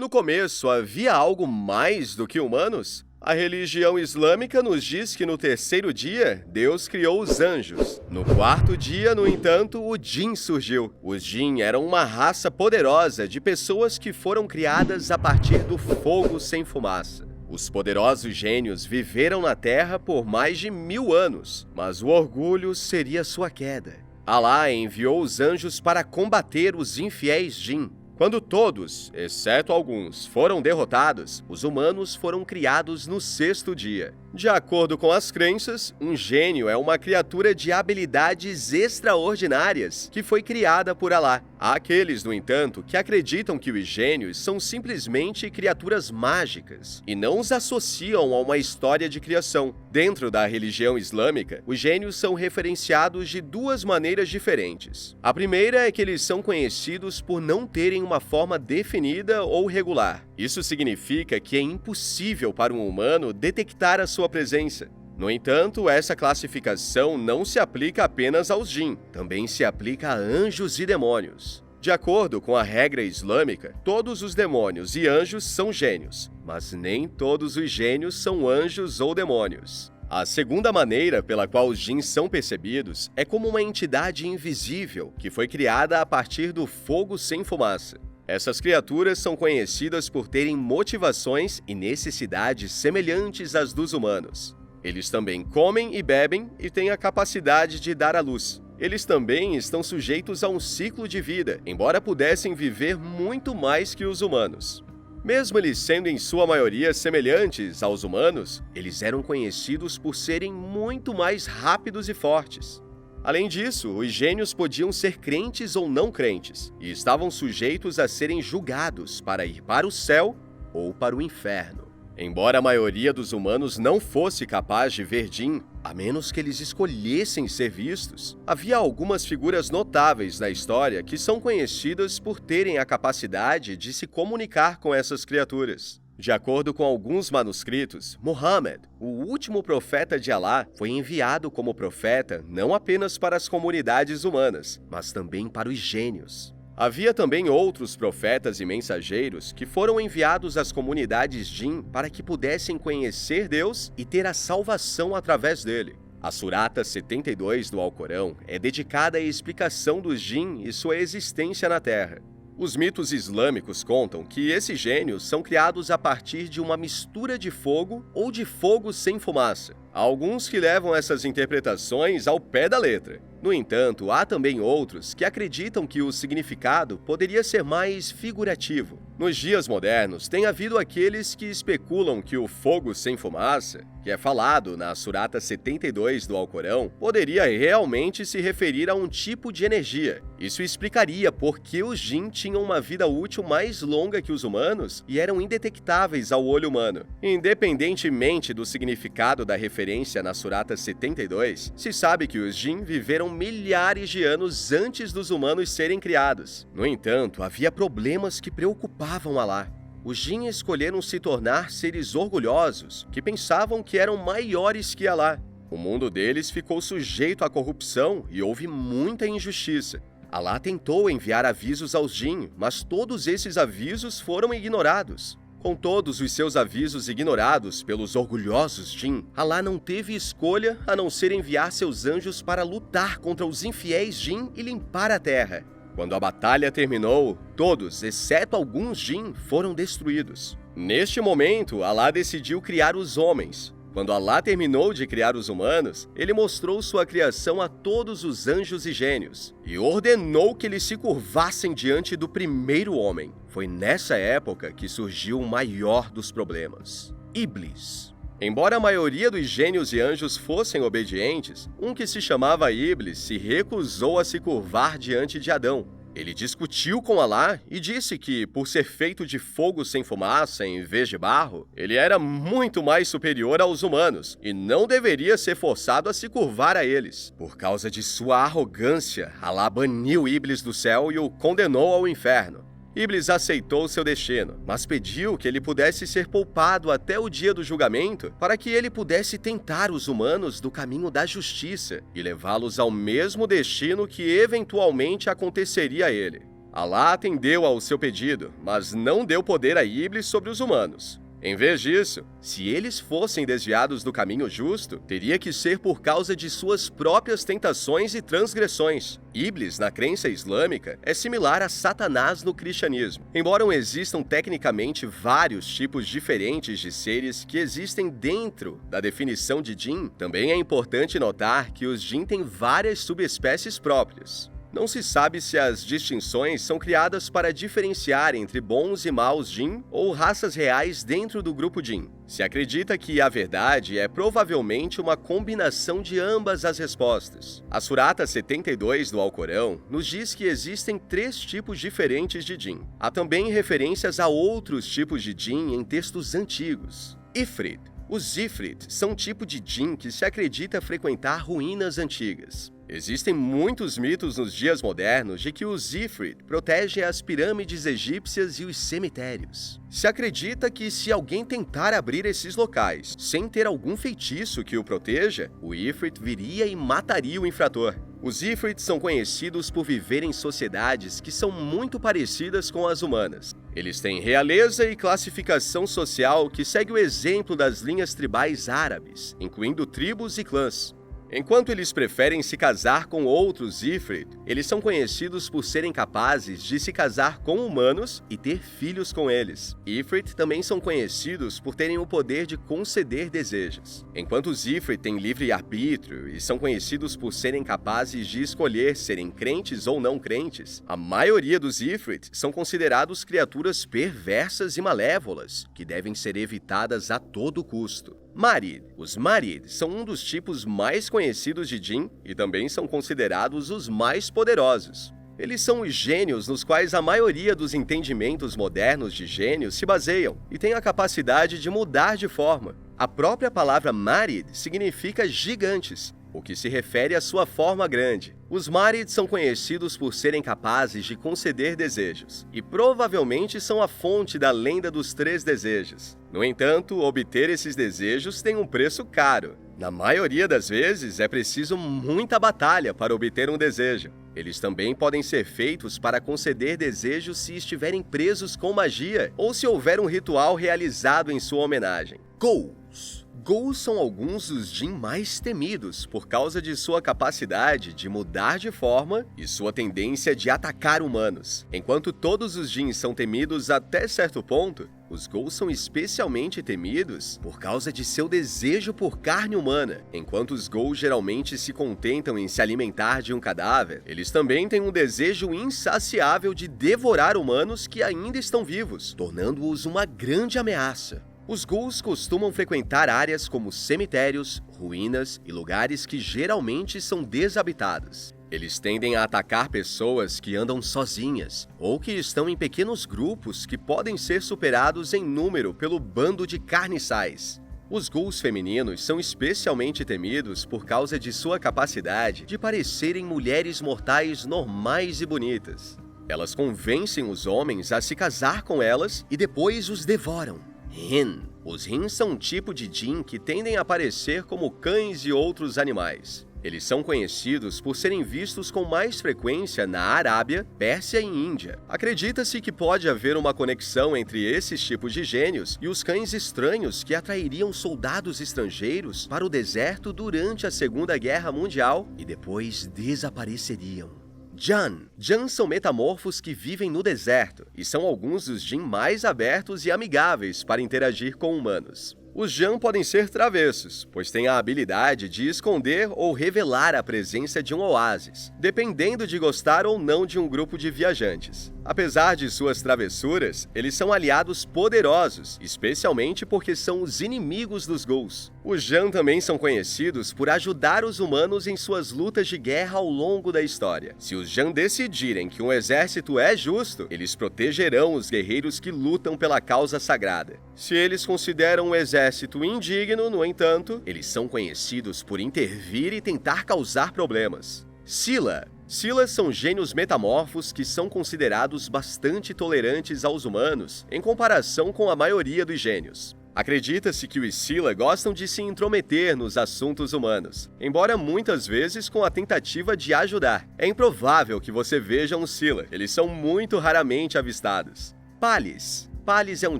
No começo, havia algo mais do que humanos? A religião islâmica nos diz que no terceiro dia, Deus criou os anjos. No quarto dia, no entanto, o Jinn surgiu. Os Jinn eram uma raça poderosa de pessoas que foram criadas a partir do fogo sem fumaça. Os poderosos gênios viveram na Terra por mais de 1000 anos, mas o orgulho seria sua queda. Alá enviou os anjos para combater os infiéis Jinn. Quando todos, exceto alguns, foram derrotados, os humanos foram criados no sexto dia. De acordo com as crenças, um gênio é uma criatura de habilidades extraordinárias que foi criada por Alá. Há aqueles, no entanto, que acreditam que os gênios são simplesmente criaturas mágicas e não os associam a uma história de criação. Dentro da religião islâmica, os gênios são referenciados de duas maneiras diferentes. A primeira é que eles são conhecidos por não terem uma forma definida ou regular. Isso significa que é impossível para um humano detectar a sua presença. No entanto, essa classificação não se aplica apenas aos Jinn, também se aplica a anjos e demônios. De acordo com a regra islâmica, todos os demônios e anjos são gênios, mas nem todos os gênios são anjos ou demônios. A segunda maneira pela qual os Jinn são percebidos é como uma entidade invisível que foi criada a partir do fogo sem fumaça. Essas criaturas são conhecidas por terem motivações e necessidades semelhantes às dos humanos. Eles também comem e bebem e têm a capacidade de dar à luz. Eles também estão sujeitos a um ciclo de vida, embora pudessem viver muito mais que os humanos. Mesmo eles sendo em sua maioria semelhantes aos humanos, eles eram conhecidos por serem muito mais rápidos e fortes. Além disso, os gênios podiam ser crentes ou não crentes, e estavam sujeitos a serem julgados para ir para o céu ou para o inferno. Embora a maioria dos humanos não fosse capaz de ver Jinn, a menos que eles escolhessem ser vistos, havia algumas figuras notáveis na história que são conhecidas por terem a capacidade de se comunicar com essas criaturas. De acordo com alguns manuscritos, Muhammad, o último profeta de Alá, foi enviado como profeta não apenas para as comunidades humanas, mas também para os gênios. Havia também outros profetas e mensageiros que foram enviados às comunidades Jinn para que pudessem conhecer Deus e ter a salvação através dele. A Surata 72 do Alcorão é dedicada à explicação dos Jinn e sua existência na Terra. Os mitos islâmicos contam que esses gênios são criados a partir de uma mistura de fogo ou de fogo sem fumaça. Há alguns que levam essas interpretações ao pé da letra. No entanto, há também outros que acreditam que o significado poderia ser mais figurativo. Nos dias modernos, tem havido aqueles que especulam que o fogo sem fumaça, que é falado na Surata 72 do Alcorão, poderia realmente se referir a um tipo de energia. Isso explicaria por que os Jinn tinham uma vida útil mais longa que os humanos e eram indetectáveis ao olho humano. Independentemente do significado da referência na Surata 72, se sabe que os Jinn viveram milhares de anos antes dos humanos serem criados. No entanto, havia problemas que preocupavam Alá. Os Jinn escolheram se tornar seres orgulhosos, que pensavam que eram maiores que Alá. O mundo deles ficou sujeito à corrupção e houve muita injustiça. Alá tentou enviar avisos aos Jinn, mas todos esses avisos foram ignorados. Com todos os seus avisos ignorados pelos orgulhosos Jinn, Alá não teve escolha a não ser enviar seus anjos para lutar contra os infiéis Jinn e limpar a terra. Quando a batalha terminou, todos, exceto alguns Jinn, foram destruídos. Neste momento, Alá decidiu criar os homens. Quando Alá terminou de criar os humanos, ele mostrou sua criação a todos os anjos e gênios e ordenou que eles se curvassem diante do primeiro homem. Foi nessa época que surgiu o maior dos problemas: Iblis. Embora a maioria dos gênios e anjos fossem obedientes, um que se chamava Iblis se recusou a se curvar diante de Adão. Ele discutiu com Alá e disse que, por ser feito de fogo sem fumaça em vez de barro, ele era muito mais superior aos humanos e não deveria ser forçado a se curvar a eles. Por causa de sua arrogância, Alá baniu Iblis do céu e o condenou ao inferno. Iblis aceitou seu destino, mas pediu que ele pudesse ser poupado até o dia do julgamento para que ele pudesse tentar os humanos do caminho da justiça e levá-los ao mesmo destino que eventualmente aconteceria a ele. Alá atendeu ao seu pedido, mas não deu poder a Iblis sobre os humanos. Em vez disso, se eles fossem desviados do caminho justo, teria que ser por causa de suas próprias tentações e transgressões. Iblis, na crença islâmica, é similar a Satanás no cristianismo. Embora existam tecnicamente vários tipos diferentes de seres que existem dentro da definição de Jinn, também é importante notar que os Jinn têm várias subespécies próprias. Não se sabe se as distinções são criadas para diferenciar entre bons e maus Jinn ou raças reais dentro do grupo Jinn. Se acredita que a verdade é provavelmente uma combinação de ambas as respostas. A Surata 72 do Alcorão nos diz que existem 3 tipos diferentes de Jinn. Há também referências a outros tipos de Jinn em textos antigos. Ifrit. Os Ifrit são um tipo de Jinn que se acredita frequentar ruínas antigas. Existem muitos mitos nos dias modernos de que os Ifrit protegem as pirâmides egípcias e os cemitérios. Se acredita que se alguém tentar abrir esses locais sem ter algum feitiço que o proteja, o Ifrit viria e mataria o infrator. Os Ifrit são conhecidos por viver em sociedades que são muito parecidas com as humanas. Eles têm realeza e classificação social que segue o exemplo das linhas tribais árabes, incluindo tribos e clãs. Enquanto eles preferem se casar com outros Ifrit, eles são conhecidos por serem capazes de se casar com humanos e ter filhos com eles. Ifrit também são conhecidos por terem o poder de conceder desejos. Enquanto os Ifrit têm livre-arbítrio e são conhecidos por serem capazes de escolher serem crentes ou não crentes, a maioria dos Ifrit são considerados criaturas perversas e malévolas, que devem ser evitadas a todo custo. Marid. Os Marid são um dos tipos mais conhecidos de Jinn e também são considerados os mais poderosos. Eles são os gênios nos quais a maioria dos entendimentos modernos de gênios se baseiam e têm a capacidade de mudar de forma. A própria palavra Marid significa gigantes, o que se refere à sua forma grande. Os Marid são conhecidos por serem capazes de conceder desejos, e provavelmente são a fonte da lenda dos 3 desejos. No entanto, obter esses desejos tem um preço caro. Na maioria das vezes, é preciso muita batalha para obter um desejo. Eles também podem ser feitos para conceder desejos se estiverem presos com magia, ou se houver um ritual realizado em sua homenagem. Ghouls. Ghouls são alguns dos Jinn mais temidos por causa de sua capacidade de mudar de forma e sua tendência de atacar humanos. Enquanto todos os Jinn são temidos até certo ponto, os Ghouls são especialmente temidos por causa de seu desejo por carne humana. Enquanto os Ghouls geralmente se contentam em se alimentar de um cadáver, eles também têm um desejo insaciável de devorar humanos que ainda estão vivos, tornando-os uma grande ameaça. Os Ghouls costumam frequentar áreas como cemitérios, ruínas e lugares que geralmente são desabitados. Eles tendem a atacar pessoas que andam sozinhas ou que estão em pequenos grupos que podem ser superados em número pelo bando de carniçais. Os Ghouls femininos são especialmente temidos por causa de sua capacidade de parecerem mulheres mortais normais e bonitas. Elas convencem os homens a se casar com elas e depois os devoram. Hin. Os Hin são um tipo de Jinn que tendem a parecer como cães e outros animais. Eles são conhecidos por serem vistos com mais frequência na Arábia, Pérsia e Índia. Acredita-se que pode haver uma conexão entre esses tipos de gênios e os cães estranhos que atrairiam soldados estrangeiros para o deserto durante a Segunda Guerra Mundial e depois desapareceriam. Jann. Jann são metamorfos que vivem no deserto e são alguns dos Jinn mais abertos e amigáveis para interagir com humanos. Os Jann podem ser travessos, pois têm a habilidade de esconder ou revelar a presença de um oásis, dependendo de gostar ou não de um grupo de viajantes. Apesar de suas travessuras, eles são aliados poderosos, especialmente porque são os inimigos dos Ghouls. Os Jann também são conhecidos por ajudar os humanos em suas lutas de guerra ao longo da história. Se os Jann decidirem que um exército é justo, eles protegerão os guerreiros que lutam pela causa sagrada. Se eles consideram um exército indigno, no entanto, eles são conhecidos por intervir e tentar causar problemas. Scylla. Scylla são gênios metamorfos que são considerados bastante tolerantes aos humanos em comparação com a maioria dos gênios. Acredita-se que os Scylla gostam de se intrometer nos assuntos humanos, embora muitas vezes com a tentativa de ajudar. É improvável que você veja um Scylla, eles são muito raramente avistados. Palis. Palis é um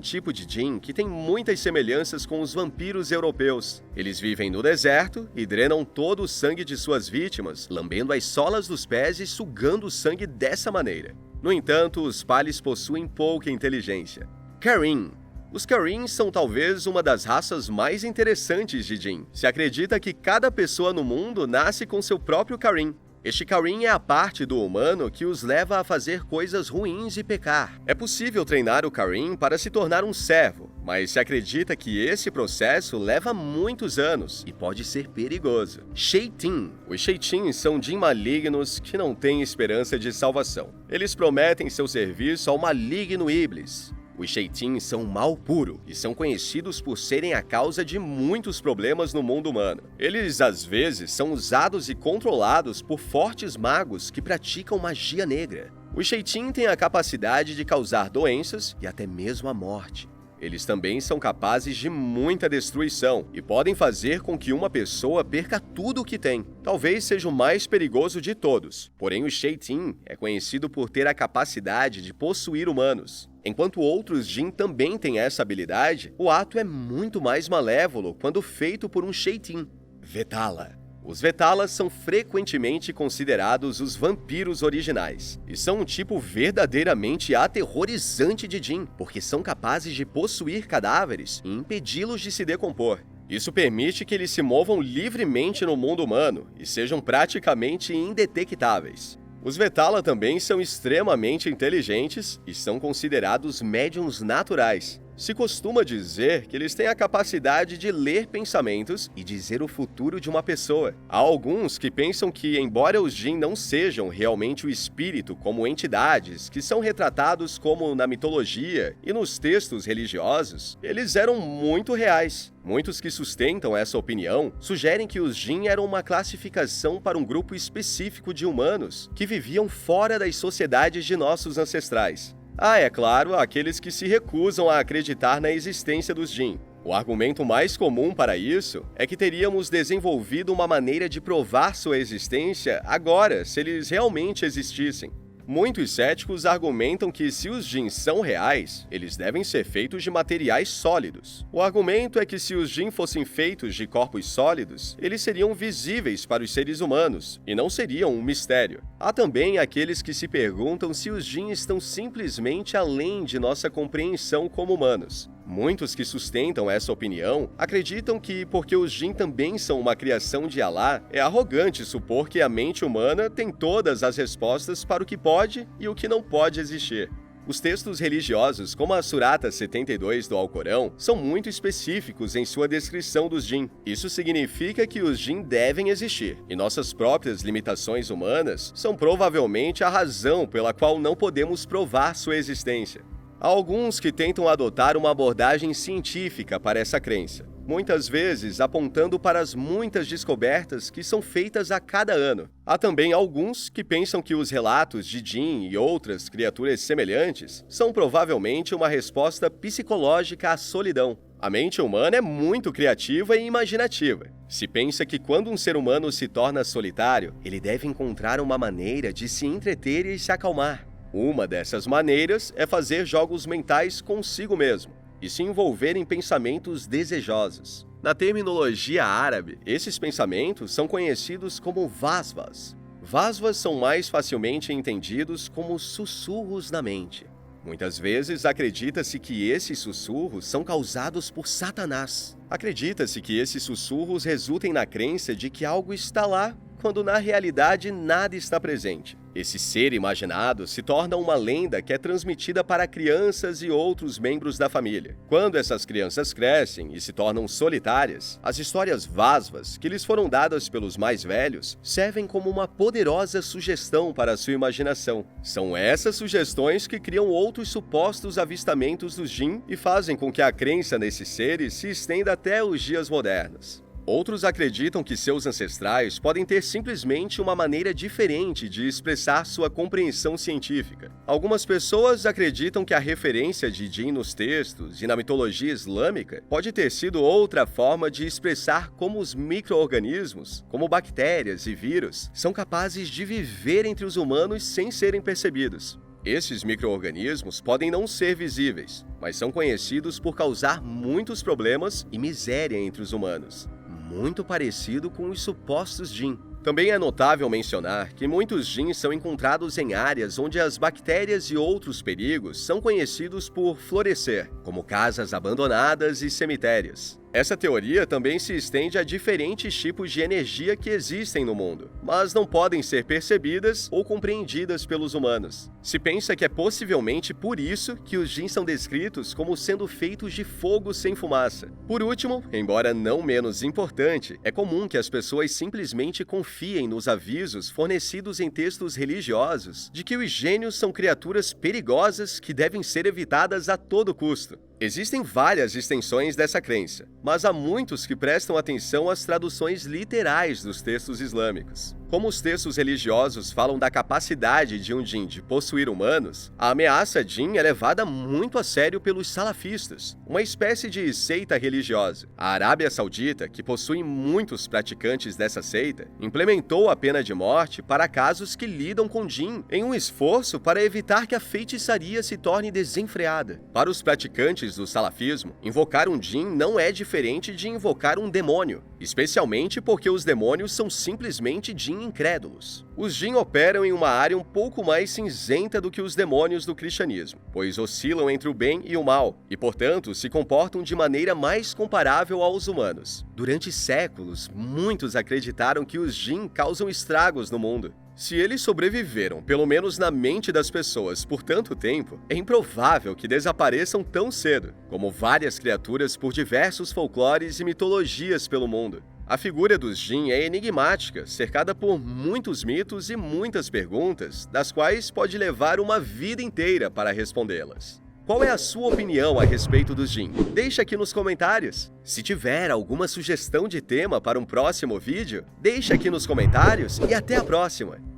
tipo de Jinn que tem muitas semelhanças com os vampiros europeus. Eles vivem no deserto e drenam todo o sangue de suas vítimas, lambendo as solas dos pés e sugando o sangue dessa maneira. No entanto, os Palis possuem pouca inteligência. Carim. Os Carim são talvez uma das raças mais interessantes de Jinn. Se acredita que cada pessoa no mundo nasce com seu próprio Carim. Este Carim é a parte do humano que os leva a fazer coisas ruins e pecar. É possível treinar o Carim para se tornar um servo, mas se acredita que esse processo leva muitos anos e pode ser perigoso. Shaitan. Os Shaitan são Jinn malignos que não têm esperança de salvação. Eles prometem seu serviço ao maligno Iblis. Os Shaitan são um mal puro e são conhecidos por serem a causa de muitos problemas no mundo humano. Eles, às vezes, são usados e controlados por fortes magos que praticam magia negra. Os Shaitan têm a capacidade de causar doenças e até mesmo a morte. Eles também são capazes de muita destruição e podem fazer com que uma pessoa perca tudo o que tem. Talvez seja o mais perigoso de todos, porém o Shaitan é conhecido por ter a capacidade de possuir humanos. Enquanto outros Jinn também têm essa habilidade, o ato é muito mais malévolo quando feito por um Shaitan. Vetala. Os Vetalas são frequentemente considerados os vampiros originais, e são um tipo verdadeiramente aterrorizante de Jinn, porque são capazes de possuir cadáveres e impedi-los de se decompor. Isso permite que eles se movam livremente no mundo humano e sejam praticamente indetectáveis. Os Vetala também são extremamente inteligentes e são considerados médiuns naturais. Se costuma dizer que eles têm a capacidade de ler pensamentos e dizer o futuro de uma pessoa. Há alguns que pensam que, embora os Jinn não sejam realmente o espírito como entidades que são retratados como na mitologia e nos textos religiosos, eles eram muito reais. Muitos que sustentam essa opinião sugerem que os Jinn eram uma classificação para um grupo específico de humanos que viviam fora das sociedades de nossos ancestrais. É claro, aqueles que se recusam a acreditar na existência dos Jinn. O argumento mais comum para isso é que teríamos desenvolvido uma maneira de provar sua existência agora, se eles realmente existissem. Muitos céticos argumentam que se os Jinn são reais, eles devem ser feitos de materiais sólidos. O argumento é que se os Jinn fossem feitos de corpos sólidos, eles seriam visíveis para os seres humanos e não seriam um mistério. Há também aqueles que se perguntam se os Jinn estão simplesmente além de nossa compreensão como humanos. Muitos que sustentam essa opinião acreditam que, porque os Jinn também são uma criação de Alá, é arrogante supor que a mente humana tem todas as respostas para o que pode e o que não pode existir. Os textos religiosos, como a Surata 72 do Alcorão, são muito específicos em sua descrição dos Jinn. Isso significa que os Jinn devem existir, e nossas próprias limitações humanas são provavelmente a razão pela qual não podemos provar sua existência. Há alguns que tentam adotar uma abordagem científica para essa crença, muitas vezes apontando para as muitas descobertas que são feitas a cada ano. Há também alguns que pensam que os relatos de Jinn e outras criaturas semelhantes são provavelmente uma resposta psicológica à solidão. A mente humana é muito criativa e imaginativa. Se pensa que quando um ser humano se torna solitário, ele deve encontrar uma maneira de se entreter e se acalmar. Uma dessas maneiras é fazer jogos mentais consigo mesmo e se envolver em pensamentos desejosos. Na terminologia árabe, esses pensamentos são conhecidos como vasvas. Vasvas são mais facilmente entendidos como sussurros na mente. Muitas vezes acredita-se que esses sussurros são causados por Satanás. Acredita-se que esses sussurros resultem na crença de que algo está lá, quando na realidade nada está presente. Esse ser imaginado se torna uma lenda que é transmitida para crianças e outros membros da família. Quando essas crianças crescem e se tornam solitárias, as histórias vasvas que lhes foram dadas pelos mais velhos servem como uma poderosa sugestão para a sua imaginação. São essas sugestões que criam outros supostos avistamentos dos Jinn e fazem com que a crença nesses seres se estenda até os dias modernos. Outros acreditam que seus ancestrais podem ter simplesmente uma maneira diferente de expressar sua compreensão científica. Algumas pessoas acreditam que a referência de Jinn nos textos e na mitologia islâmica pode ter sido outra forma de expressar como os micro-organismos, como bactérias e vírus, são capazes de viver entre os humanos sem serem percebidos. Esses micro-organismos podem não ser visíveis, mas são conhecidos por causar muitos problemas e miséria entre os humanos. Muito parecido com os supostos Jinn. Também é notável mencionar que muitos Jinns são encontrados em áreas onde as bactérias e outros perigos são conhecidos por florescer, como casas abandonadas e cemitérios. Essa teoria também se estende a diferentes tipos de energia que existem no mundo, mas não podem ser percebidas ou compreendidas pelos humanos. Se pensa que é possivelmente por isso que os Jinns são descritos como sendo feitos de fogo sem fumaça. Por último, embora não menos importante, é comum que as pessoas simplesmente confiem nos avisos fornecidos em textos religiosos de que os gênios são criaturas perigosas que devem ser evitadas a todo custo. Existem várias extensões dessa crença, mas há muitos que prestam atenção às traduções literais dos textos islâmicos. Como os textos religiosos falam da capacidade de um Jinn de possuir humanos, a ameaça Jinn é levada muito a sério pelos salafistas, uma espécie de seita religiosa. A Arábia Saudita, que possui muitos praticantes dessa seita, implementou a pena de morte para casos que lidam com Jinn, em um esforço para evitar que a feitiçaria se torne desenfreada. Para os praticantes do salafismo, invocar um Jinn não é diferente de invocar um demônio, especialmente porque os demônios são simplesmente Jinn incrédulos. Os Jinn operam em uma área um pouco mais cinzenta do que os demônios do cristianismo, pois oscilam entre o bem e o mal, e portanto se comportam de maneira mais comparável aos humanos. Durante séculos, muitos acreditaram que os Jinn causam estragos no mundo. Se eles sobreviveram, pelo menos na mente das pessoas, por tanto tempo, é improvável que desapareçam tão cedo, como várias criaturas por diversos folclores e mitologias pelo mundo. A figura dos Jinn é enigmática, cercada por muitos mitos e muitas perguntas, das quais pode levar uma vida inteira para respondê-las. Qual é a sua opinião a respeito dos Jinn? Deixa aqui nos comentários. Se tiver alguma sugestão de tema para um próximo vídeo, deixa aqui nos comentários e até a próxima!